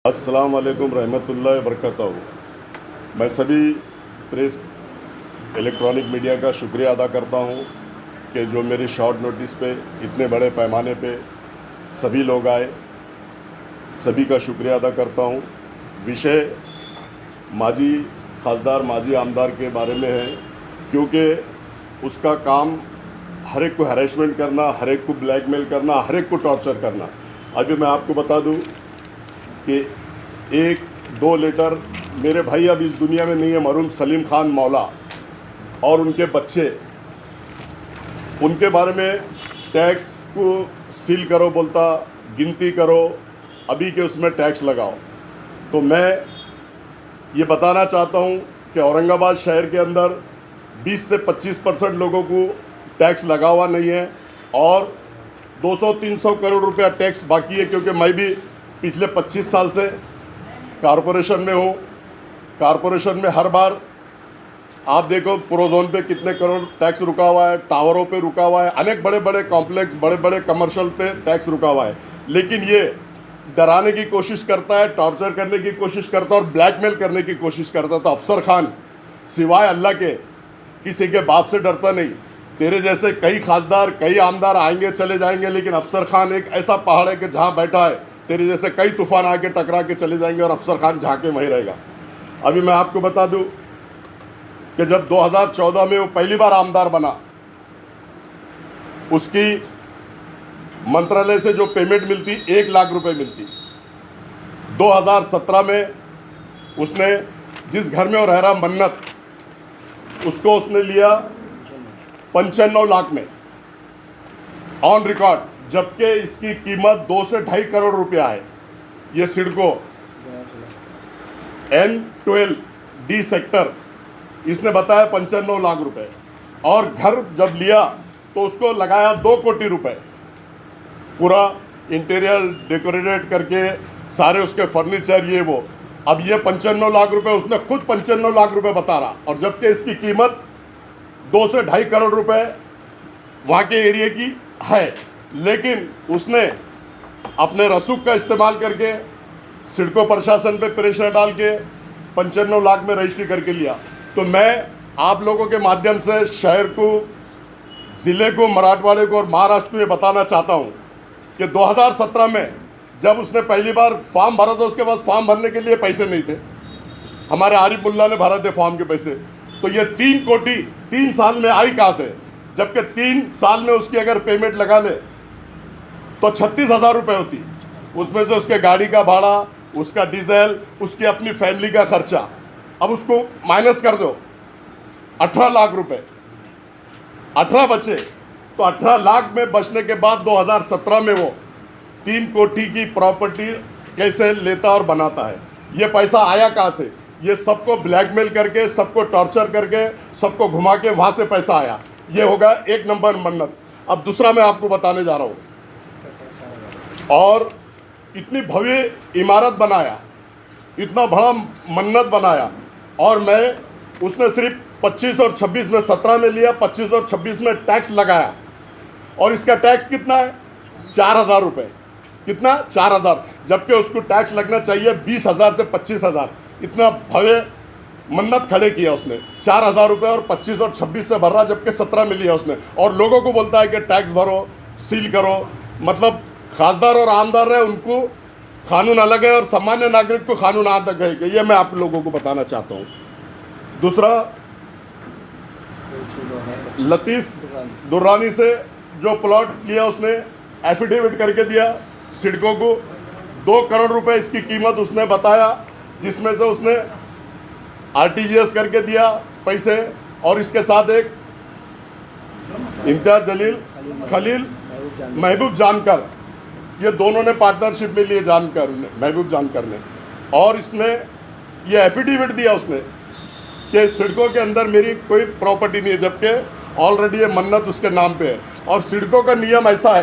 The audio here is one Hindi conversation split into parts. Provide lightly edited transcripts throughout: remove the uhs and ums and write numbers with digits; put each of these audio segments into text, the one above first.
अस्सलाम वालेकुम रहमतुल्लाहि व बरकातहू। मैं सभी प्रेस इलेक्ट्रॉनिक मीडिया का शुक्रिया अदा करता हूं कि जो मेरी शॉर्ट नोटिस पे इतने बड़े पैमाने पे सभी लोग आए। सभी का शुक्रिया अदा करता हूं। विषय माजी खासदार माजी आमदार के बारे में है, क्योंकि उसका काम हर एक को हैरेसमेंट करना, हर एक को ब्लैकमेल करना, हर एक को टॉर्चर करना। अभी मैं आपको बता दूं कि 1-2 लेटर मेरे भाई अब इस दुनिया में नहीं है, मरहूम सलीम खान मौला और उनके बच्चे, उनके बारे में टैक्स को सील करो बोलता, गिनती करो, अभी के उसमें टैक्स लगाओ। तो मैं ये बताना चाहता हूँ कि औरंगाबाद शहर के अंदर 20 से 25% लोगों को टैक्स लगा हुआ नहीं है और 200-300 करोड़ रुपया टैक्स बाकी है, क्योंकि मैं भी पिछले 25 साल से कारपोरेशन में हूँ। कारपोरेशन में हर बार आप देखो प्रोजोन पे कितने करोड़ टैक्स रुका हुआ है, टावरों पे रुका हुआ है, अनेक बड़े बड़े कॉम्प्लेक्स, बड़े बड़े कमर्शियल पे टैक्स रुका हुआ है। लेकिन ये डराने की कोशिश करता है, टॉर्चर करने की कोशिश करता है और ब्लैकमेल करने की कोशिश करता है। तो अफसर खान सिवाय अल्लाह के किसी के बाप से डरता नहीं। तेरे जैसे कई खासदार, कई आमदार आएंगे चले जाएंगे, लेकिन अफसर खान एक ऐसा पहाड़ है कि जहाँ बैठा है तेरे जैसे कई तूफान आके टकरा के चले जाएंगे और अफसर खान झाके वहीं रहेगा। अभी मैं आपको बता दूं कि जब 2014 में वो पहली बार आमदार बना, उसकी मंत्रालय से जो पेमेंट मिलती 1 लाख रुपए मिलती। 2017 में उसने जिस घर में वो रह रहा मन्नत, उसको उसने लिया 95 लाख में ऑन रिकॉर्ड, जबकि इसकी कीमत 2 से 2.5 करोड़ रुपया है। ये सिडको N12D सेक्टर, इसने बताया 95 लाख रुपए। और घर जब लिया तो उसको लगाया 2 कोटी रुपए, पूरा इंटीरियर डेकोरेटेड करके, सारे उसके फर्नीचर ये वो। अब ये 95 लाख रुपए, उसने खुद 95 लाख रुपए बता रहा, और जबकि इसकी कीमत 2 से 2.5 करोड़ रुपए वहाँ के एरिया की है। लेकिन उसने अपने रसूख का इस्तेमाल करके सिडको प्रशासन पे प्रेशर डाल के 95 लाख में रजिस्ट्री करके लिया। तो मैं आप लोगों के माध्यम से शहर को, ज़िले को, मराठवाड़े को और महाराष्ट्र को ये बताना चाहता हूँ कि 2017 में जब उसने पहली बार फॉर्म भरा था, उसके पास फॉर्म भरने के लिए पैसे नहीं थे। हमारे आरिफ मुल्ला ने भरा थे फॉर्म के पैसे। तो ये 3 कोटी 3 साल में आई कहाँ से? जबकि 3 साल में उसकी अगर पेमेंट लगा ले तो 36,000 रुपये होती। उसमें से उसके गाड़ी का भाड़ा, उसका डीजल, उसकी अपनी फैमिली का खर्चा, अब उसको माइनस कर दो 18 लाख रुपए, 18 बचे। तो 18 लाख में बचने के बाद 2017 में वो 3 कोटी की प्रॉपर्टी कैसे लेता और बनाता है? ये पैसा आया कहाँ से? ये सबको ब्लैकमेल करके, सबको टॉर्चर करके, सबको घुमा के वहाँ से पैसा आया। ये होगा 1 नंबर मन्नत। अब दूसरा मैं आपको बताने जा रहा हूँ। और इतनी भव्य इमारत बनाया, इतना बड़ा मन्नत बनाया, और मैं उसने सिर्फ 25 और 26 में, 17 में लिया, 25 और 26 में टैक्स लगाया। और इसका टैक्स कितना है? 4,000 रुपये। कितना? 4,000। जबकि उसको टैक्स लगना चाहिए 20,000 से 25,000। इतना भव्य मन्नत खड़े किया उसने। 4,000 रुपये और 25 और 26 से भर रहा, जबकि 17 में लिया उसने। और लोगों को बोलता है कि टैक्स भरो, सील करो। मतलब खासदार और आमदार रहे, उनको कानून अलग है और सामान्य नागरिक को कानून अलग है। ये मैं आप लोगों को बताना चाहता हूँ। दूसरा, लतीफ़ दुर्रानी से जो प्लॉट लिया उसने एफिडेविट करके दिया सिडको को। 2 करोड़ रुपए इसकी कीमत उसने बताया, जिसमें से उसने RTGS करके दिया पैसे, और इसके साथ एक इम्तियाज जलील, खलील, महबूब जानकर, ये दोनों ने पार्टनरशिप में लिए, जानकर ने, महबूब जानकर ने। और इसने ये एफिडेविट दिया उसने कि सिडको के अंदर मेरी कोई प्रॉपर्टी नहीं है, जबकि ऑलरेडी ये मन्नत उसके नाम पे है। और सिडको का नियम ऐसा है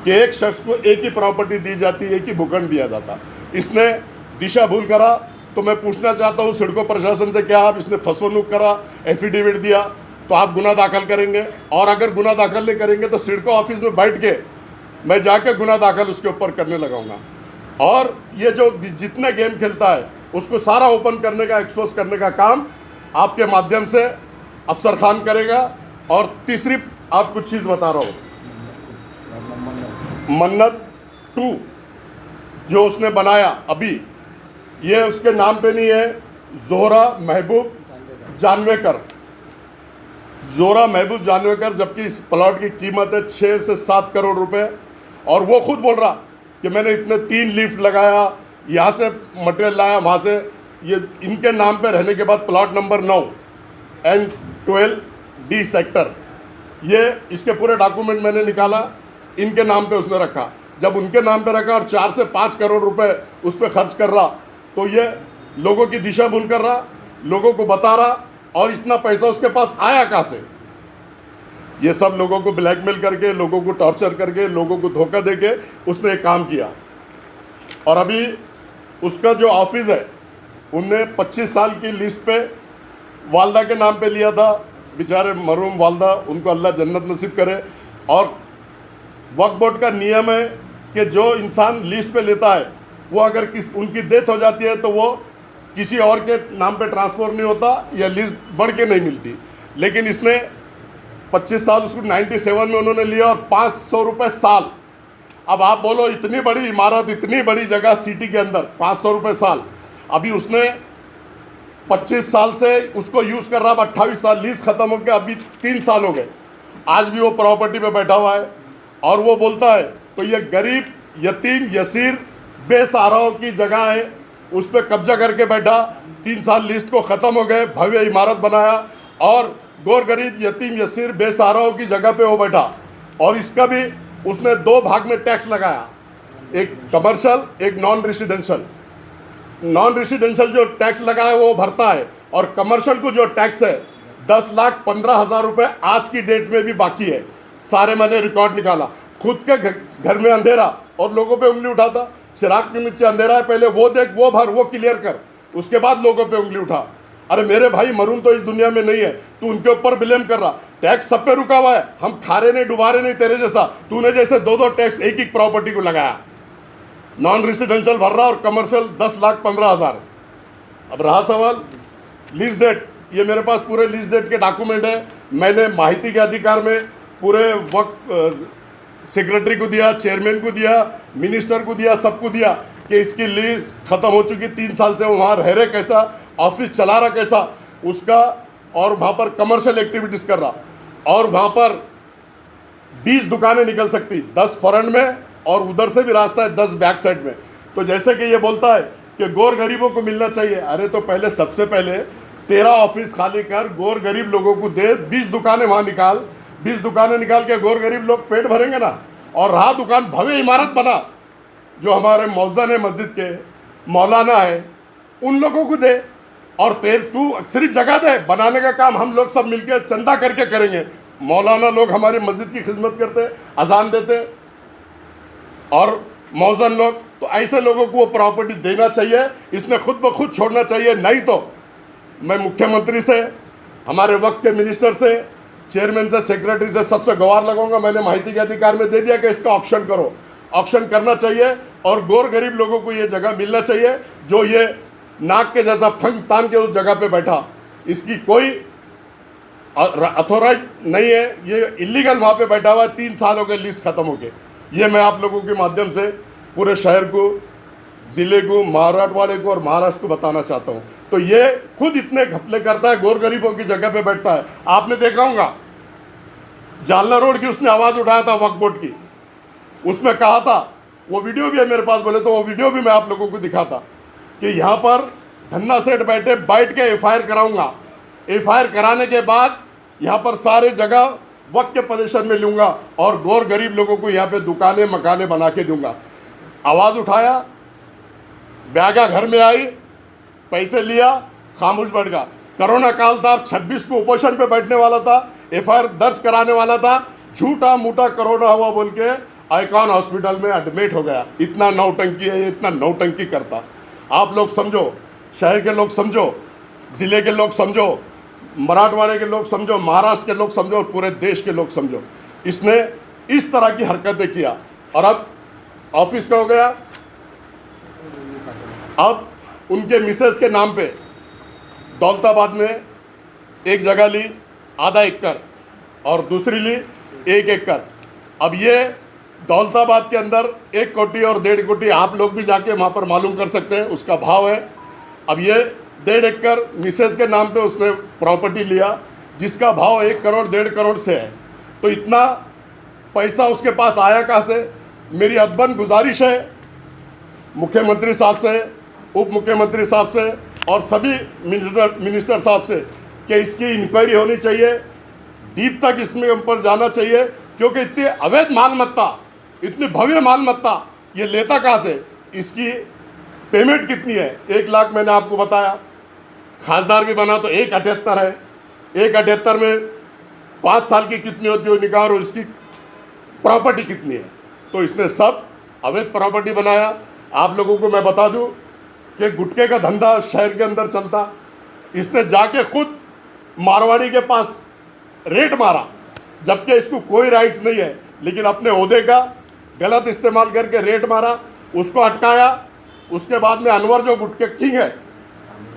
कि एक शख्स को एक ही प्रॉपर्टी दी जाती है, एक ही भूखंड दिया जाता। इसने दिशा भूल करा। तो मैं पूछना चाहता हूँ सिडको प्रशासन से, क्या आप इसने फसवनुक करा, एफिडेविट दिया, तो आप गुना दाखिल करेंगे? और अगर गुना दाखिल नहीं करेंगे तो सिडको ऑफिस में बैठ के मैं जाके गुना दाखिल उसके ऊपर करने लगाऊंगा। और ये जो जितने गेम खेलता है उसको सारा ओपन करने का, एक्सपोज करने का काम आपके माध्यम से अफसर खान करेगा। और तीसरी आप कुछ चीज़ बता रहा हूँ, मन्नत 2 जो उसने बनाया अभी, ये उसके नाम पे नहीं है, जोहरा महबूब जानवेकर, जोहरा महबूब जानवेकर, जबकि इस प्लॉट की कीमत है 6 से 7 करोड़ रुपए। और वो खुद बोल रहा कि मैंने इतने 3 लिफ्ट लगाया, यहाँ से मटेरियल लाया, वहाँ से, ये इनके नाम पे रहने के बाद प्लॉट नंबर 9 N12D सेक्टर, ये इसके पूरे डॉक्यूमेंट मैंने निकाला, इनके नाम पे उसने रखा। जब उनके नाम पे रखा और 4 से 5 करोड़ रुपए उस पर खर्च कर रहा, तो ये लोगों की दिशा भूल कर रहा, लोगों को बता रहा, और इतना पैसा उसके पास आया कहाँ से? ये सब लोगों को ब्लैकमेल करके, लोगों को टॉर्चर करके, लोगों को धोखा देके उसने एक काम किया। और अभी उसका जो ऑफिस है, उनने 25 साल की लिस्ट पे वालदा के नाम पे लिया था, बेचारे मरहूम वालदा, उनको अल्लाह जन्नत नसीब करे। और वक्फ बोर्ड का नियम है कि जो इंसान लिस्ट पे लेता है वो अगर उनकी डेथ हो जाती है तो वो किसी और के नाम पे ट्रांसफ़र नहीं होता या लिस्ट बढ़ के नहीं मिलती। लेकिन इसने 25 साल, उसको 97 में उन्होंने लिया और 500 रुपये साल। अब आप बोलो, इतनी बड़ी इमारत, इतनी बड़ी जगह सिटी के अंदर 500 रुपये साल। अभी उसने 25 साल से उसको यूज़ कर रहा, 28 साल, लीज ख़त्म हो गया, अभी 3 साल हो गए, आज भी वो प्रॉपर्टी पे बैठा हुआ है। और वो बोलता है तो ये गरीब, यतीम, यसीर, बेसहाराओं की जगह है, उस पर कब्जा करके बैठा, 3 साल लिस्ट को ख़त्म हो गए, भव्य इमारत बनाया और गौर गरीब, यतीम, यसीर, बेसहाराओं की जगह पे वो बैठा। और इसका भी उसने 2 भाग में टैक्स लगाया, एक कमर्शियल, एक नॉन रेसिडेंशियल। नॉन रेसिडेंशियल जो टैक्स लगा है वो भरता है, और कमर्शियल को जो टैक्स है 10,15,000 रुपये आज की डेट में भी बाकी है। सारे मैंने रिकॉर्ड निकाला। खुद के घर में अंधेरा और लोगों पे उंगली उठाता, चिराग के नीचे अंधेरा है, पहले वो देख, वो भर, वो क्लियर कर, उसके बाद लोगों पे उंगली उठा। अरे मेरे भाई, मरून तो इस दुनिया में नहीं है, तू उनके ऊपर ब्लेम कर रहा। टैक्स सब पे रुका हुआ है, हम खारे नहीं, डुबारे नहीं तेरे जैसा। तूने जैसे 2-2 टैक्स एक ही प्रॉपर्टी को लगाया, नॉन रेसिडेंशियल भर रहा और कमर्शियल 10,15,000। अब रहा सवाल लीज डेट, ये मेरे पास पूरे लीज डेट के डॉक्यूमेंट है। मैंने माहिती के अधिकार में पूरे वक्त सेक्रेटरी को दिया, चेयरमैन को दिया, मिनिस्टर को दिया, सबको दिया कि इसकी लीज ख़त्म हो चुकी, 3 साल से वो वहाँ रह रहे कैसा, ऑफिस चला रहा कैसा उसका, और वहाँ पर कमर्शियल एक्टिविटीज़ कर रहा। और वहाँ पर 20 दुकानें निकल सकती, 10 फ्रंट में और उधर से भी रास्ता है 10 बैक साइड में। तो जैसे कि ये बोलता है कि गौर गरीबों को मिलना चाहिए, अरे तो पहले, सबसे पहले तेरा ऑफिस खाली कर, गौर गरीब लोगों को दे, 20 दुकानें वहाँ निकाल, 20 दुकानें निकाल के गौर गरीब लोग पेट भरेंगे ना। और रहा दुकान, भव्य इमारत बना, जो हमारे मौजन है मस्जिद के, मौलाना है, उन लोगों को दे। और तू सिर्फ जगह दे, बनाने का काम हम लोग सब मिलकर चंदा करके करेंगे। मौलाना लोग हमारी मस्जिद की खिदमत करते, अजान देते, और मौजन लोग, तो ऐसे लोगों को वो प्रॉपर्टी देना चाहिए। इसने खुद ब खुद छोड़ना चाहिए, नहीं तो मैं मुख्यमंत्री से, हमारे वक्त के मिनिस्टर से, चेयरमैन से, सेक्रेटरी से, सबसे गुहार लगाऊंगा। मैंने माहिती के अधिकार में दे दिया कि इसका ऑक्शन करो, ऑक्शन करना चाहिए और गौर गरीब लोगों को ये जगह मिलना चाहिए। जो ये नाक के जैसा फंग तान के उस जगह पे बैठा, इसकी कोई अथॉराइट नहीं है, ये इलीगल वहाँ पे बैठा हुआ है, 3 साल हो गए लिस्ट ख़त्म हो गए। ये मैं आप लोगों के माध्यम से पूरे शहर को, ज़िले को, मराठवाड़े को और महाराष्ट्र को बताना चाहता हूँ। तो ये खुद इतने घपले करता है, गौर गरीबों की जगह पे बैठता है। आपने देखा होगा जालना रोड की उसने आवाज़ उठाया था वक्फ बोर्ड की, उसमें कहा था, वो वीडियो भी है मेरे पास, बोले तो वो वीडियो भी मैं आप लोगों को दिखाता कि यहाँ पर धन्ना सेठ बैठ के FIR कराऊंगा, FIR कराने के बाद यहाँ पर सारे जगह वक्त के पोजीशन में लूँगा और गौर गरीब लोगों को यहाँ पे दुकानें, मकानें बना के दूंगा। आवाज़ उठाया, ब्यागा घर में आई, पैसे लिया, खामोश बैठ गया। कोरोना काल था, 26 को उपोषण पे बैठने वाला था, FIR दर्ज कराने वाला था, झूठा मूठा कोरोना हुआ बोल के आइकॉन हॉस्पिटल में एडमिट हो गया। इतना नौटंकी है, इतना नौटंकी करता। आप लोग समझो, शहर के लोग समझो, ज़िले के लोग समझो, मराठवाड़े के लोग समझो, महाराष्ट्र के लोग समझो और पूरे देश के लोग समझो। इसने इस तरह की हरकतें किया और अब ऑफिस का हो गया, अब उनके मिसेस के नाम पे दौलताबाद में एक जगह ली आधा एकड़ और दूसरी ली 1 एकड़। अब ये दौलताबाद के अंदर 1 कोटी और 1.5 कोटी, आप लोग भी जाके वहाँ पर मालूम कर सकते हैं, उसका भाव है। अब ये 1.5 एकड़ मिसेस के नाम पे उसने प्रॉपर्टी लिया जिसका भाव 1 करोड़ 1.5 करोड़ से है। तो इतना पैसा उसके पास आया कहाँ से? मेरी अदबन गुजारिश है मुख्यमंत्री साहब से, उप मुख्यमंत्री साहब से और सभी मिनिस्टर साहब से कि इसकी इंक्वायरी होनी चाहिए, डीप तक इसमें ऊपर जाना चाहिए, क्योंकि इतनी अवैध मालमत्ता, इतनी भव्य मालमत्ता ये लेता कहाँ से? इसकी पेमेंट कितनी है? 1 लाख मैंने आपको बताया। खासदार भी बना तो 1.78 है। 1.78 में 5 साल की कितनी होती है निकाल, और इसकी प्रॉपर्टी कितनी है? तो इसने सब अवैध प्रॉपर्टी बनाया। आप लोगों को मैं बता दूं कि गुटखे का धंधा शहर के अंदर चलता। इसने जाके खुद मारवाड़ी के पास रेड मारा, जबकि इसको कोई राइट्स नहीं है, लेकिन अपने ओहदे का गलत इस्तेमाल करके रेड मारा, उसको अटकाया। उसके बाद में अनवर जो गुटखे किंग है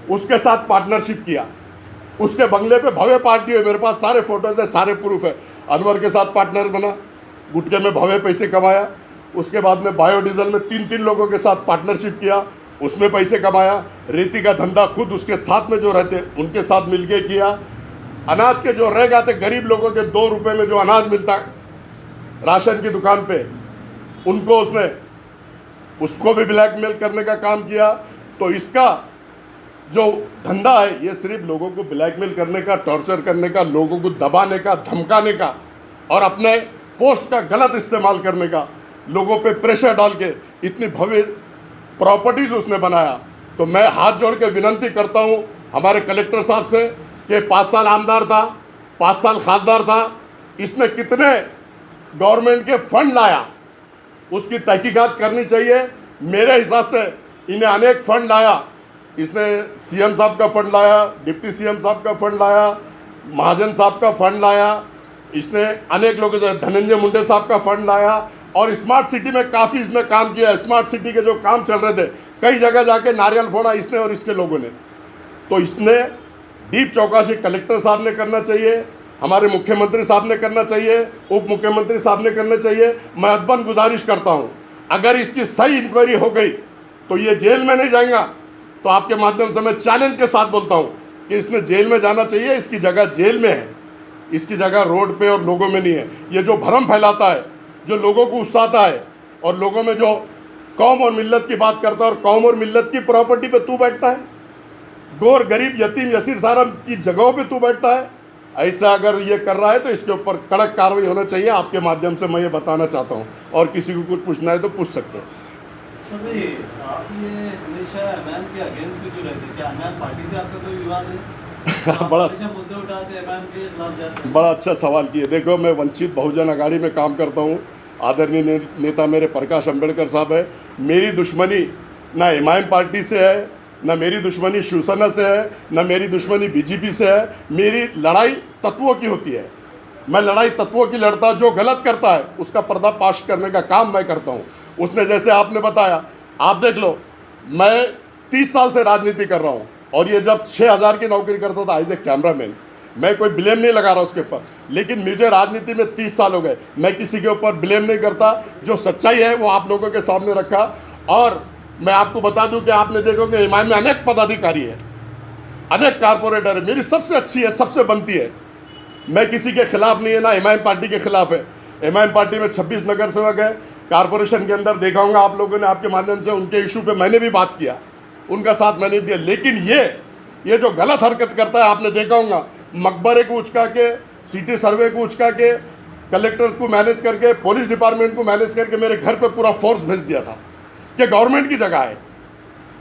उसके साथ पार्टनरशिप किया। उसके बंगले पे भव्य पार्टी है, मेरे पास सारे फोटोज है, सारे प्रूफ है। अनवर के साथ पार्टनर बना, गुटखे में भव्य पैसे कमाया। उसके बाद में बायोडीजल में 3 लोगों के साथ पार्टनरशिप किया, उसमें पैसे कमाया। रेती का धंधा खुद उसके साथ में जो रहते उनके साथ मिलके किया। अनाज के जो रह जाते गरीब लोगों के 2 रुपये में जो अनाज मिलता राशन की दुकान पे, उनको उसको भी ब्लैकमेल करने का काम किया। तो इसका जो धंधा है ये सिर्फ लोगों को ब्लैकमेल करने का, टॉर्चर करने का, लोगों को दबाने का, धमकाने का और अपने पोस्ट का गलत इस्तेमाल करने का, लोगों पे प्रेशर डाल के इतनी भव्य प्रॉपर्टीज उसने बनाया। तो मैं हाथ जोड़ के विनती करता हूँ हमारे कलेक्टर साहब से कि 5 साल आमदार था, 5 साल खासदार था, इसने कितने गवर्नमेंट के फंड लाया उसकी तहकीकात करनी चाहिए। मेरे हिसाब से इन्हें अनेक फंड लाया। इसने सीएम साहब का फंड लाया, डिप्टी सीएम साहब का फंड लाया, महाजन साहब का फंड लाया, इसने अनेक लोगों से धनंजय मुंडे साहब का फंड लाया और स्मार्ट सिटी में काफ़ी इसने काम किया। स्मार्ट सिटी के जो काम चल रहे थे कई जगह जाके नारियल फोड़ा इसने और इसके लोगों ने। तो इसने डीप चौकसी कलेक्टर साहब ने करना चाहिए, हमारे मुख्यमंत्री साहब ने करना चाहिए, उप मुख्यमंत्री साहब ने करना चाहिए। मैं अदबन गुजारिश करता हूँ अगर इसकी सही इंक्वायरी हो गई तो ये जेल में नहीं जाएगा। तो आपके माध्यम से मैं चैलेंज के साथ बोलता हूँ कि इसने जेल में जाना चाहिए। इसकी जगह जेल में है, इसकी जगह रोड पे और लोगों में नहीं है। ये जो भ्रम फैलाता है, जो लोगों को उकसाता है और लोगों में जो कौम और मिल्लत की बात करता है और कौम और मिल्लत की प्रॉपर्टी पे तू बैठता है, गोर गरीब यतीम यसीर सारा की जगहों पे तू बैठता है, ऐसा अगर ये कर रहा है तो इसके ऊपर कड़क कार्रवाई होना चाहिए। आपके माध्यम से मैं ये बताना चाहता हूँ और किसी को कुछ पूछना है तो पूछ सकते हैं। तो भाई आप ये हमेशा एमएन के अगेंस्ट भी क्यों रहते? क्या एमएन पार्टी से आपका कोई विवाद है? बड़ा मुद्दे उठाते एमएन के खिलाफ जाते हैं। बड़ा अच्छा सवाल किए। देखो, मैं वंचित बहुजन अघाड़ी में काम करता हूँ। आदरणीय नेता मेरे प्रकाश अंबेडकर साहब है। मेरी दुश्मनी ना एमआईएम पार्टी से है, ना मेरी दुश्मनी शिवसेना से है, ना मेरी दुश्मनी बीजेपी से है। मेरी लड़ाई तत्वों की होती है। मैं लड़ाई तत्वों की लड़ता, जो गलत करता है उसका पर्दाफाश करने का काम मैं करता हूँ। उसने जैसे आपने बताया, आप देख लो, मैं 30 साल से राजनीति कर रहा हूँ और ये जब 6000 की नौकरी करता था एज ए कैमरामैन, मैं कोई ब्लेम नहीं लगा रहा उसके ऊपर, लेकिन मुझे राजनीति में 30 साल हो गए। मैं किसी के ऊपर ब्लेम नहीं करता। जो सच्चाई है वो आप लोगों के सामने रखा। और मैं आपको बता दूं कि आपने देखो कि एमआईएम में अनेक पदाधिकारी है, अनेक कारपोरेटर है। मेरी सबसे अच्छी है, सबसे बनती है। मैं किसी के खिलाफ नहीं है, ना एमआईएम पार्टी के खिलाफ है। एमआईएम पार्टी में 26 नगर सेवक है। कारपोरेशन के अंदर देखा होगा आप लोगों ने, आपके माध्यम से उनके इशू पे मैंने भी बात किया, उनका साथ मैंने दिया। लेकिन ये जो गलत हरकत करता है, आपने देखा होगा, मकबरे को उचका के, सिटी सर्वे को उचका के, कलेक्टर को मैनेज करके, पुलिस डिपार्टमेंट को मैनेज करके मेरे घर पे पूरा फोर्स भेज दिया था कि गवर्नमेंट की जगह है।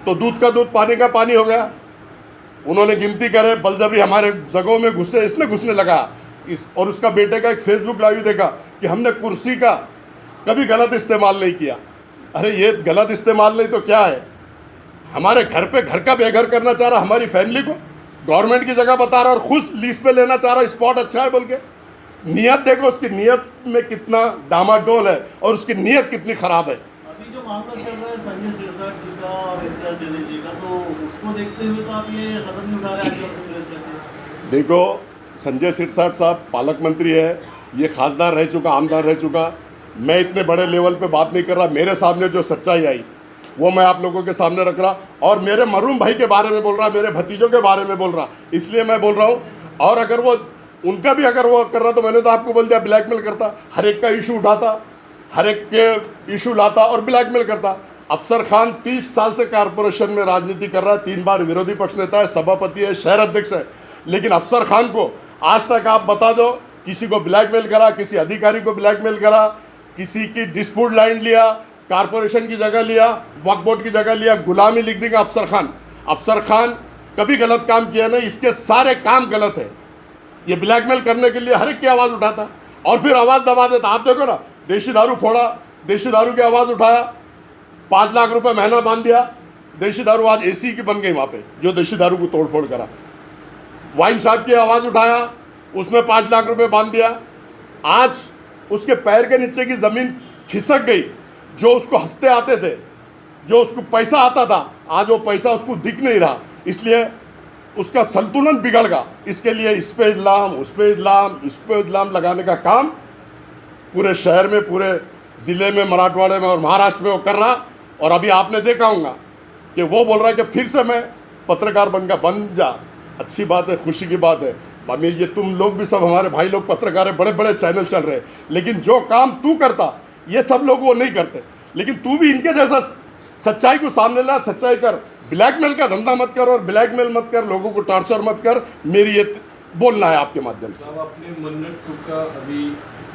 तो दूध का दूध पानी का पानी हो गया। उन्होंने गिनती करे, बलजबरी हमारे जगहों में घुसे, इसने घुसने लगा। और उसका बेटे का एक फेसबुक लाइव देखा कि हमने कुर्सी का कभी गलत इस्तेमाल नहीं किया। अरे ये गलत इस्तेमाल नहीं तो क्या है? हमारे घर पे घर का बेघर करना चाह रहा, हमारी फैमिली को गवर्नमेंट की जगह बता रहा और खुद लीज पे लेना चाह रहा, स्पॉट अच्छा है बोल के। नियत देखो, उसकी नियत में कितना डामाडोल है और उसकी नियत कितनी खराब है। अभी जो मामला चल रहा है संजय सिरसाट जी का और इम्तियाज जलील जी का, तो उसको देखते हुए तो आप ये कदम नहीं उठा रहे आज कांग्रेस करके? देखो, संजय सिरसाट साहब पालक मंत्री है, ये खासदार रह चुका, आमदार रह चुका। मैं इतने बड़े लेवल पे बात नहीं कर रहा। मेरे सामने जो सच्चाई आई वो मैं आप लोगों के सामने रख रहा, और मेरे मरूम भाई के बारे में बोल रहा, मेरे भतीजों के बारे में बोल रहा, इसलिए मैं बोल रहा हूँ। और अगर वो उनका भी अगर वो कर रहा तो मैंने तो आपको बोल दिया ब्लैकमेल करता, हर एक का इशू उठाता, हर एक के इशू लाता और ब्लैकमेल करता। अफसर खान 30 साल से कारपोरेशन में राजनीति कर रहा है, 3 बार विरोधी पक्ष नेता है, सभापति है, शहर अध्यक्ष है, लेकिन अफसर खान को आज तक आप बता दो किसी को ब्लैकमेल करा, किसी अधिकारी को ब्लैकमेल करा, किसी की डिस्प्यूट लाइन लिया, कारपोरेशन की जगह लिया, वक्फ बोर्ड की जगह लिया, गुलामी लिख देगा अफसर खान। अफसर खान कभी गलत काम किया नहीं, इसके सारे काम गलत है। ये ब्लैकमेल करने के लिए हर एक की आवाज़ उठाता और फिर आवाज़ दबा देता। आप देखो ना, देशी दारू फोड़ा, देशी दारू की आवाज़ उठाया, 5 लाख रुपए महीना बांध दिया। देशी दारू आज एसी की बन गई वहाँ पे, जो देशी दारू को तोड़ फोड़ करा। वाइन साहब की आवाज़ उठाया, उसमें 5 लाख रुपए बांध दिया। आज उसके पैर के नीचे की ज़मीन खिसक गई। जो उसको हफ्ते आते थे, जो उसको पैसा आता था, आज वो पैसा उसको दिख नहीं रहा, इसलिए उसका संतुलन बिगड़ गया। इसके लिए इस पे इल्ज़ाम, उस पे इल्ज़ाम, इस पे इल्ज़ाम लगाने का काम पूरे शहर में, पूरे ज़िले में, मराठवाड़े में और महाराष्ट्र में वो कर रहा। और अभी आपने देखा होगा कि वो बोल रहा है कि फिर से मैं पत्रकार बन जा। अच्छी बात है, खुशी की बात है। मम्मी, ये तुम लोग भी सब हमारे भाई लोग पत्रकार है, बड़े बड़े चैनल चल रहे हैं, लेकिन जो काम तू करता ये सब लोग वो नहीं करते। लेकिन तू भी इनके जैसा सच्चाई को सामने ला, सच्चाई कर, ब्लैकमेल का धंधा मत कर और ब्लैकमेल मत कर, लोगों को टॉर्चर मत कर। मेरी ये बोलना है आपके माध्यम से। साहब, आपने मन्नत टू का अभी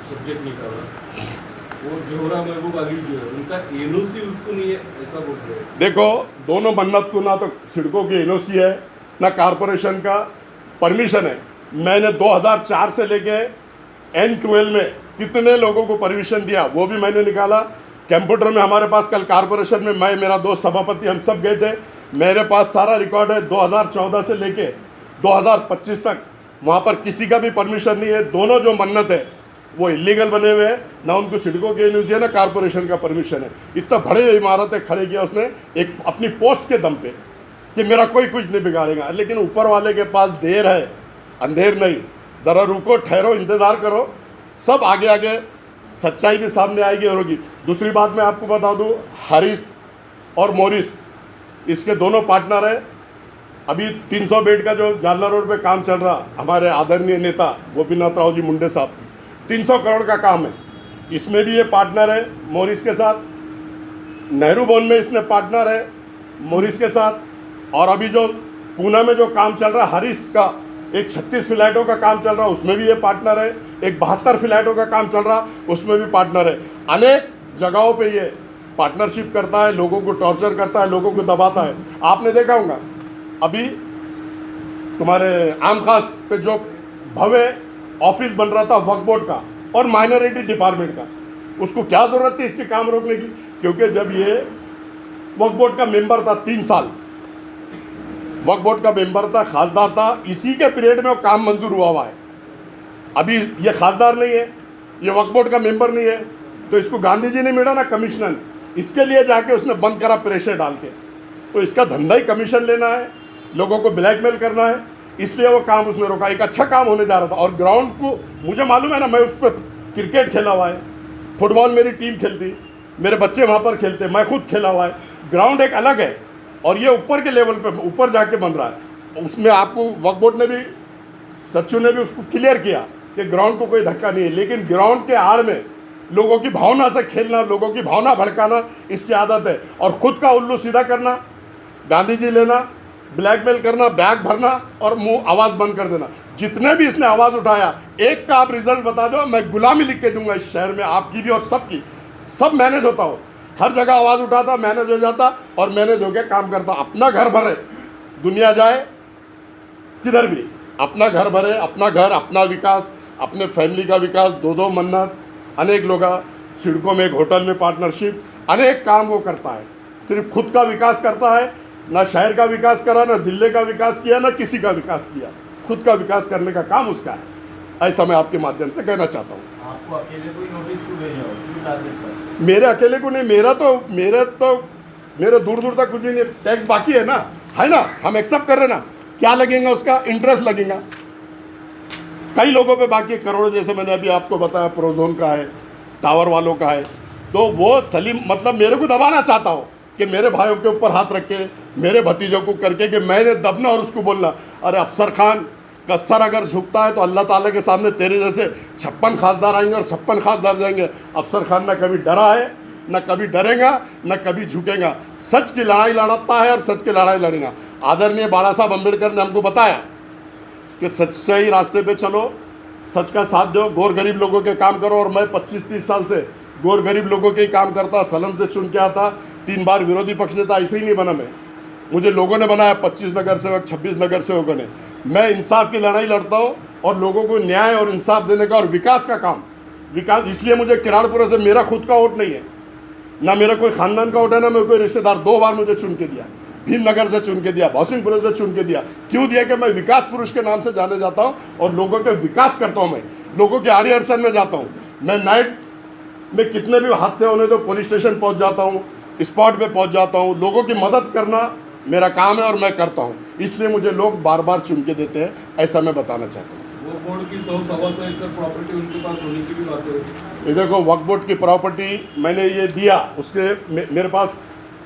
सब्जेक्ट निकाला, वो जोहरा महबूब अली जो है उनका एनओसी उसको नहीं है, ऐसा बोल रहे हैं। देखो, दोनों मन्नत को ना तो सिडको की एनओसी है ना कारपोरेशन का परमिशन है। मैंने 2004 से लेके N12 में कितने लोगों को परमिशन दिया वो भी मैंने निकाला। कंप्यूटर में हमारे पास कल कारपोरेशन में मैं, मेरा दोस्त सभापति, हम सब गए थे। मेरे पास सारा रिकॉर्ड है 2014 से लेके 2025 तक। वहाँ पर किसी का भी परमिशन नहीं है। दोनों जो मन्नत है वो इलीगल बने हुए हैं, ना उनको सिडको की एनओसी है ना कारपोरेशन का परमिशन है। इतना बड़े इमारतें खड़े किया उसने एक अपनी पोस्ट के दम पे कि मेरा कोई कुछ नहीं बिगाड़ेगा। लेकिन ऊपर वाले के पास देर है, अंधेर नहीं। ज़रा रुको, ठहरो, इंतज़ार करो, सब आगे आगे सच्चाई भी सामने आएगी और होगी। दूसरी बात मैं आपको बता दूं, हारिस और मोरिस इसके दोनों पार्टनर हैं। अभी 300 बेड का जो जालना रोड पे काम चल रहा, हमारे आदरणीय नेता गोपीनाथ राव जी मुंडे साहब, 300 करोड़ का काम है, इसमें भी ये पार्टनर है मोरिस के साथ। नेहरू भवन में इसने पार्टनर है मोरिस के साथ। और अभी जो पूना में जो काम चल रहा हारिस का, एक 36 फ्लैटों का काम चल रहा, उसमें भी ये पार्टनर है। एक 72 फ्लैटों का काम चल रहा, उसमें भी पार्टनर है। अनेक जगहों पे ये पार्टनरशिप करता है, लोगों को टॉर्चर करता है, लोगों को दबाता है। आपने देखा होगा अभी तुम्हारे आम खास पे जो भव्य ऑफिस बन रहा था वक्फ बोर्ड का और माइनॉरिटी डिपार्टमेंट का, उसको क्या ज़रूरत थी इसके काम रोकने की? क्योंकि जब ये वक्फ बोर्ड का मेंबर था, 3 साल वक्फ बोर्ड का मेंबर था, खासदार था, इसी के पीरियड में वो काम मंजूर हुआ है। अभी ये खासदार नहीं है, ये वक्फ बोर्ड का मेंबर नहीं है, तो इसको गांधी जी ने मिला ना कमिश्नर, इसके लिए जाके उसने बंद करा प्रेशर डाल के। तो इसका धंधा ही कमीशन लेना है, लोगों को ब्लैकमेल करना है, इसलिए वो काम उसने रोका। एक अच्छा काम होने जा रहा था और ग्राउंड को मुझे मालूम है ना, मैं उस पर क्रिकेट खेला हुआ है, फुटबॉल मेरी टीम खेलती, मेरे बच्चे वहाँ पर खेलते, मैं खुद खेला हुआ है। ग्राउंड एक अलग है और ये ऊपर के लेवल पे ऊपर जाके बन रहा है। उसमें आपको वक्फ बोर्ड ने भी, सचिव ने भी उसको क्लियर किया कि ग्राउंड को कोई धक्का नहीं है, लेकिन ग्राउंड के आड़ में लोगों की भावना से खेलना, लोगों की भावना भड़काना इसकी आदत है। और खुद का उल्लू सीधा करना, गांधी जी लेना, ब्लैकमेल करना, बैग भरना और मुंह आवाज़ बंद कर देना। जितने भी इसने आवाज़ उठाया, एक का आप रिजल्ट बता दो, मैं गुलामी लिख के दूंगा इस शहर में, आपकी भी और सबकी। सब मैनेज होता हो, हर जगह आवाज़ उठाता, मैनेज हो जाता और मैनेज होकर काम करता। अपना घर भरे, दुनिया जाए किधर भी, अपना घर भरे, अपना घर, अपना विकास, अपने फैमिली का विकास। 2-2 मन्नत, अनेक लोग, सिडको में एक होटल में पार्टनरशिप, अनेक काम वो करता है। सिर्फ खुद का विकास करता है, ना शहर का विकास करा, ना ज़िले का विकास किया, ना किसी का विकास किया। खुद का विकास करने का काम उसका है। ऐसा मैं आपके माध्यम से कहना चाहता हूँ। आपको अकेले कोई नोटिस क्यों भेजा हो, क्यों टारगेट पर? मेरे अकेले को नहीं, मेरे दूर दूर तक कुछ नहीं, टैक्स बाकी है ना, हम एक्सेप्ट कर रहे हैं ना, क्या लगेगा उसका, इंटरेस्ट लगेगा। कई लोगों पे बाकी करोड़ों, जैसे मैंने अभी आपको बताया प्रोजोन का है, टावर वालों का है। तो वो सलीम मतलब मेरे को दबाना चाहता हो कि मेरे भाइयों के ऊपर हाथ रख के, मेरे भतीजों को करके कि मैंने दबना और उसको बोलना। अरे अफसर खान का सर अगर झुकता है तो अल्लाह ताला के सामने तेरे जैसे 56 खासदार आएंगे और 56 खासदार जाएंगे। अफसर खान ना कभी डरा है, ना कभी डरेगा, ना कभी झुकेगा। सच की लड़ाई लड़ता है और सच की लड़ाई लड़ेगा। आदरणीय बाला साहब अम्बेडकर ने हमको बताया कि सच्चाई रास्ते पे चलो, सच का साथ दो, गोर गरीब लोगों के काम करो। और मैं 25-30 साल से गोर गरीब लोगों के ही काम करता, सलम से चुन के आता, 3 बार विरोधी पक्ष नेता ऐसे ही नहीं बना मैं, मुझे लोगों ने बनाया, 25 नगर सेवक, 26 नगर सेवकों ने। मैं इंसाफ की लड़ाई लड़ता हूँ और लोगों को न्याय और इंसाफ देने का और विकास का काम, विकास इसलिए मुझे किराड़पुरा से मेरा खुद का वोट नहीं है, ना मेरा कोई खानदान का वोट है, ना मेरा कोई रिश्तेदार। 2 बार मुझे चुन के दिया, भीमनगर से चुन के दिया, भौसिंगपुर से चुन के दिया। क्यों दिया? कि मैं विकास पुरुष के नाम से जाने जाता हूँ और लोगों के विकास करता हूँ। मैं लोगों के आड़ी अड़चन में जाता हूँ। मैं नाइट में कितने भी हादसे होने तो पुलिस स्टेशन पहुँच जाता हूँ, स्पॉट पे पहुँच जाता हूँ। लोगों की मदद करना मेरा काम है और मैं करता हूँ, इसलिए मुझे लोग बार बार चुन के देते हैं, ऐसा मैं बताना चाहता हूँ। वो बोर्ड की 100-125 एकड़ प्रॉपर्टी उनके पास होने की भी बात है। ये देखो, वक्फ बोर्ड की प्रॉपर्टी मैंने ये दिया, उसके मेरे पास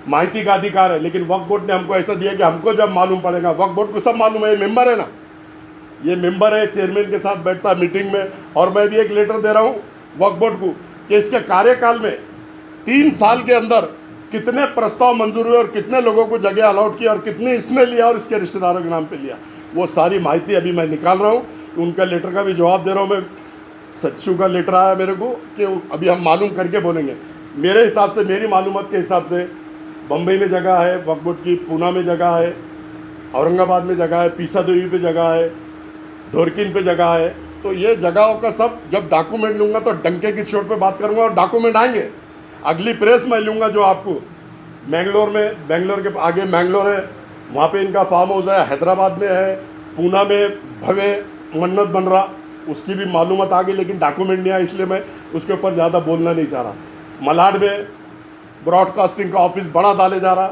माहिती का अधिकार है, लेकिन वक्फ बोर्ड ने हमको ऐसा दिया कि हमको जब मालूम पड़ेगा, वक्फ बोर्ड को सब मालूम है, ये मेंबर है ना, ये मेंबर है, चेयरमैन के साथ बैठता है मीटिंग में। और मैं भी एक लेटर दे रहा हूँ वक्फ बोर्ड को कि इसके कार्यकाल में 3 साल के अंदर कितने प्रस्ताव मंजूर हुए और कितने लोगों को जगह अलॉट किया और कितने इसने लिया और इसके रिश्तेदारों के नाम पे लिया, वो सारी माहिती अभी मैं निकाल रहा हूँ। उनका लेटर का भी जवाब दे रहा हूँ मैं। सच्चू का लेटर आया मेरे को कि अभी हम मालूम करके बोलेंगे। मेरे हिसाब से, मेरी मालूमात के हिसाब से बम्बई में जगह है वक्फ बोर्ड की, पूना में जगह है, औरंगाबाद में जगह है, पीसा देवी पे जगह है, ढोरकिन पे जगह है। तो ये जगहों का सब जब डॉक्यूमेंट लूँगा तो डंके की चोट पे बात करूँगा और डॉक्यूमेंट आएंगे। अगली प्रेस मैं लूँगा जो आपको बेंगलोर में, बेंगलोर के आगे मैंगलोर है, वहाँ पे इनका फार्म हाउस है, हैदराबाद में है, पूना में भव्य मन्नत बन रहा, उसकी भी मालूमात आ गई, लेकिन डॉक्यूमेंट नहीं आया, इसलिए मैं उसके ऊपर ज़्यादा बोलना नहीं चाह रहा। मलाड में ब्रॉडकास्टिंग का ऑफिस बड़ा डाले जा रहा,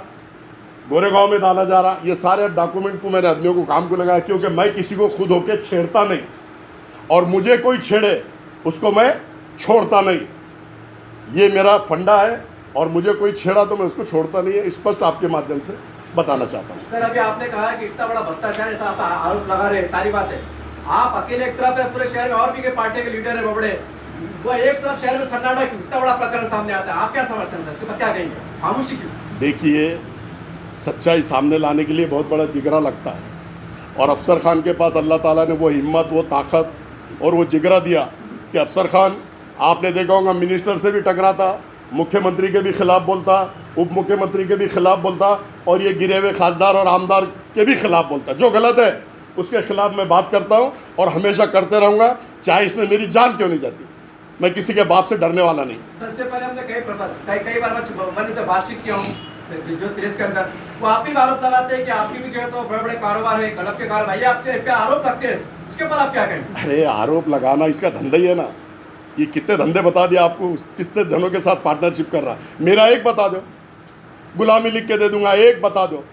गोरेगांव में डाला जा रहा। ये सारे डॉक्यूमेंट को मैंने आदमियों को काम को लगाया, क्योंकि मैं किसी को खुद होके छेड़ता नहीं और मुझे कोई छेड़े उसको मैं छोड़ता नहीं। ये मेरा फंडा है और मुझे कोई छेड़ा तो मैं उसको छोड़ता नहीं है, स्पष्ट आपके माध्यम से बताना चाहता हूँ। सर, अभी आपने कहा कि इतना बड़ा भ्रष्टाचार ऐसा आप आरोप लगा रहे हैं, सारी बात है। आप अकेले एक तरफ है, पूरे शहर में और भी के पार्टी के लीडर है बबड़े, वो एक तरफ शहर में सन्नाटा क्यों इतना बड़ा प्रकरण सामने आता है? आप क्या समझते हैं, इसके पर क्या कहेंगे? खामोशी क्यों? देखिए, सच्चाई सामने लाने के लिए बहुत बड़ा जिगरा लगता है और अफसर खान के पास अल्लाह ताला ने वो हिम्मत, वो ताकत और वो जिगरा दिया कि अफसर खान, आपने देखा होगा, मिनिस्टर से भी टकराता, मुख्यमंत्री के भी खिलाफ बोलता, उप मुख्यमंत्री के भी खिलाफ बोलता और ये गिरे हुए खासदार और आमदार के भी खिलाफ बोलता। जो गलत है उसके खिलाफ मैं बात करता हूँ और हमेशा करते रहूँगा, चाहे इसमें मेरी जान क्यों नहीं जाती। मैं किसी के बाप से डरने वाला नहीं। सर, से पहले हमने कई बार मैं से बातचीत किया हूँ जो प्रेस के अंदर, वो आप भी आरोप लगाते हैं कि आपकी भी जो है तो बड़े बड़े कारोबार है, गलत के कारोबार, ये आपके पे आरोप लगते हैं, इसके ऊपर आप क्या कहेंगे? अरे आरोप लगाना इसका धंधा ही है ना। ये कितने धंधे बता दिया आपको, कितने जनों के साथ पार्टनरशिप कर रहा है। मेरा एक बता दो, गुलामी लिख के दे दूंगा, एक बता दो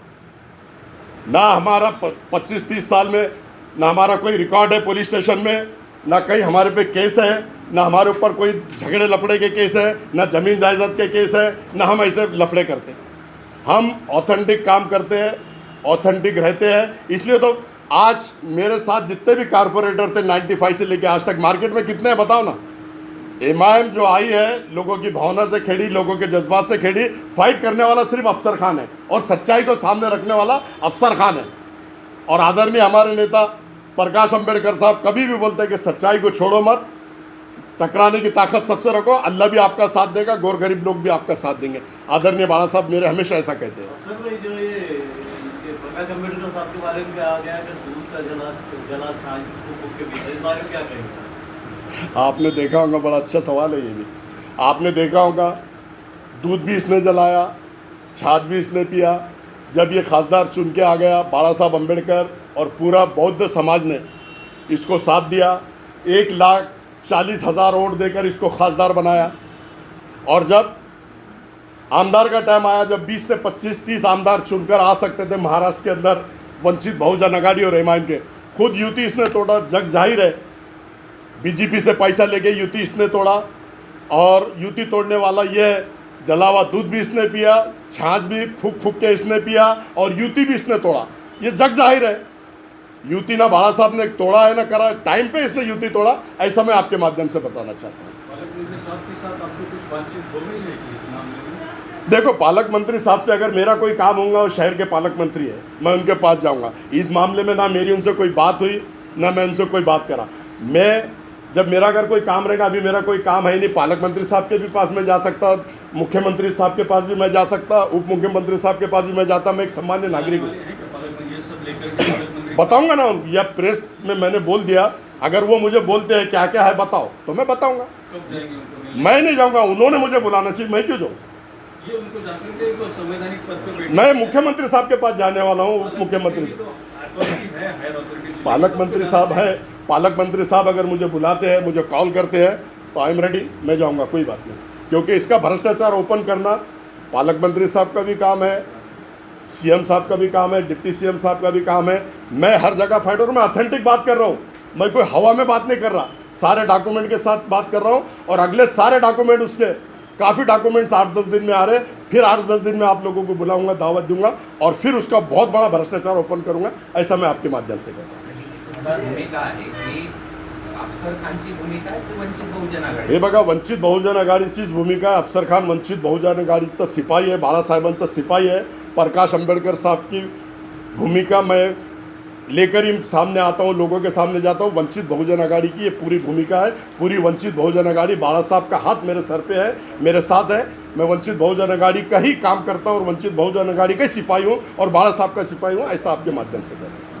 ना। हमारा 25-30 साल में ना हमारा कोई रिकॉर्ड है पुलिस स्टेशन में, ना कहीं हमारे पे केस है, ना हमारे ऊपर कोई झगड़े लफड़े के केस है, ना ज़मीन जायदाद के केस है, ना हम ऐसे लफड़े करते हैं। हम ऑथेंटिक काम करते हैं, ऑथेंटिक रहते हैं। इसलिए तो आज मेरे साथ जितने भी कारपोरेटर थे 95 से लेके आज तक, मार्केट में कितने हैं बताओ ना। एमआईएम जो आई है, लोगों की भावना से खेड़ी, लोगों के जज्बात से खेड़ी, फाइट करने वाला सिर्फ अफसर खान है और सच्चाई को सामने रखने वाला अफसर खान है। और आदरणीय हमारे नेता प्रकाश अंबेडकर साहब कभी भी बोलते हैं कि सच्चाई को छोड़ो मत, टकराने की ताकत सबसे रखो, अल्लाह भी आपका साथ देगा, गोर गरीब लोग भी आपका साथ देंगे। आदरणीय बाला साहब मेरे हमेशा ऐसा कहते हैं। सर भाई, जो ये प्रकाश अम्बेडकर साहब के बारे में क्या आ गया कि दूध का जला छाछ के पीछे, इस बारे में क्या कहेंगे? आपने देखा होगा, बड़ा अच्छा सवाल है ये भी। आपने देखा होगा, दूध भी इसने जलाया, छाछ भी इसने पिया। जब ये खासदार चुन के आ गया, बाला साहब अम्बेडकर और पूरा बौद्ध समाज ने इसको साथ दिया, 1,40,000 वोट देकर इसको खासदार बनाया। और जब आमदार का टाइम आया जब 20 से 25-30 आमदार चुनकर आ सकते थे महाराष्ट्र के अंदर, वंचित बहुजन आघाड़ी और एमआईएम के। खुद युति इसने तोड़ा, जग जाहिर है। बीजेपी से पैसा लेके युति इसने तोड़ा, और युति तोड़ने वाला ये है, जला हुआ दूध भी इसने पिया, छाछ भी फूक फूक के इसने पिया, और युति भी इसने तोड़ा। ये जग जाहिर है। युति ना बाला साहब ने तोड़ा है ना करा, टाइम पे इसने युति तोड़ा, ऐसा मैं आपके माध्यम से बताना चाहता हूँ। पालक मंत्री साहब के साथ आपको कुछ बातचीत हो गई है कि इस मामले में? देखो, पालक मंत्री साहब से अगर मेरा कोई काम होगा, वो शहर के पालक मंत्री है, मैं उनके पास जाऊंगा। इस मामले में ना मेरी उनसे कोई बात हुई, ना मैं उनसे कोई बात करा। मैं जब मेरा अगर कोई काम रहेगा, अभी मेरा कोई काम है नहीं, पालक मंत्री साहब के भी पास मैं जा सकता, मुख्यमंत्री साहब के पास भी मैं जा सकता, उप मुख्यमंत्री साहब के पास भी मैं जाता। मैं एक सामान्य नागरिक हूँ, बताऊंगा ना उनको। या प्रेस में मैंने बोल दिया, अगर वो मुझे बोलते हैं क्या क्या है बताओ, तो मैं बताऊंगा। कब जाएंगे उनको मिलने? मैं नहीं जाऊंगा, उन्होंने मुझे बुलाना चाहिए, मैं क्यों जाऊँ? ये उनको जाकर के एक संवैधानिक पद पे बैठे, मैं मुख्यमंत्री साहब के पास जाने वाला हूँ, उप मुख्यमंत्री। पालक मंत्री साहब है, पालक मंत्री साहब अगर मुझे बुलाते हैं, मुझे कॉल करते हैं, तो आई एम रेडी, मैं जाऊंगा, कोई बात नहीं। क्योंकि इसका भ्रष्टाचार ओपन करना पालक मंत्री साहब का भी काम है, सीएम साहब का भी काम है, डिप्टी सीएम साहब का भी काम है। मैं हर जगह फाइट, और मैं ऑथेंटिक बात कर रहा हूँ, मैं कोई हवा में बात नहीं कर रहा, सारे डॉक्यूमेंट के साथ बात कर रहा हूँ। और अगले सारे डॉक्यूमेंट, उसके काफ़ी डॉक्यूमेंट्स 8-10 दिन में आ रहे हैं, फिर 8-10 दिन में आप लोगों को बुलाऊंगा, दावत दूंगा, और फिर उसका बहुत बड़ा भ्रष्टाचार ओपन करूंगा, ऐसा मैं आपके माध्यम से कहता हूँ। भूमिका आहे की अफसर खानची भूमिका आहे की वंचित बहुजन आघाडी? हे बघा, वंचित बहुजन आघाडीचीच भूमिका आहे। अफसर खान वंचित बहुजन आघाडीचा सिपाही आहे, बाळासाहेबांचा सिपाही आहे। प्रकाश आंबेडकर साहब की भूमिका मैं लेकर ही सामने आता हूँ, लोगों के सामने जाता हूँ। वंचित बहुजन आघाड़ी की ये पूरी भूमिका है, पूरी वंचित बहुजन आघाड़ी, बाला साहब का हाथ मेरे सर पे है, मेरे साथ है। मैं वंचित बहुजन आघाड़ी का ही काम करता हूँ, और वंचित बहुजन आघाड़ी का ही सिपाही हूँ, और बाला साहब का सिपाही हूँ, ऐसा आपके माध्यम से कहता हूँ।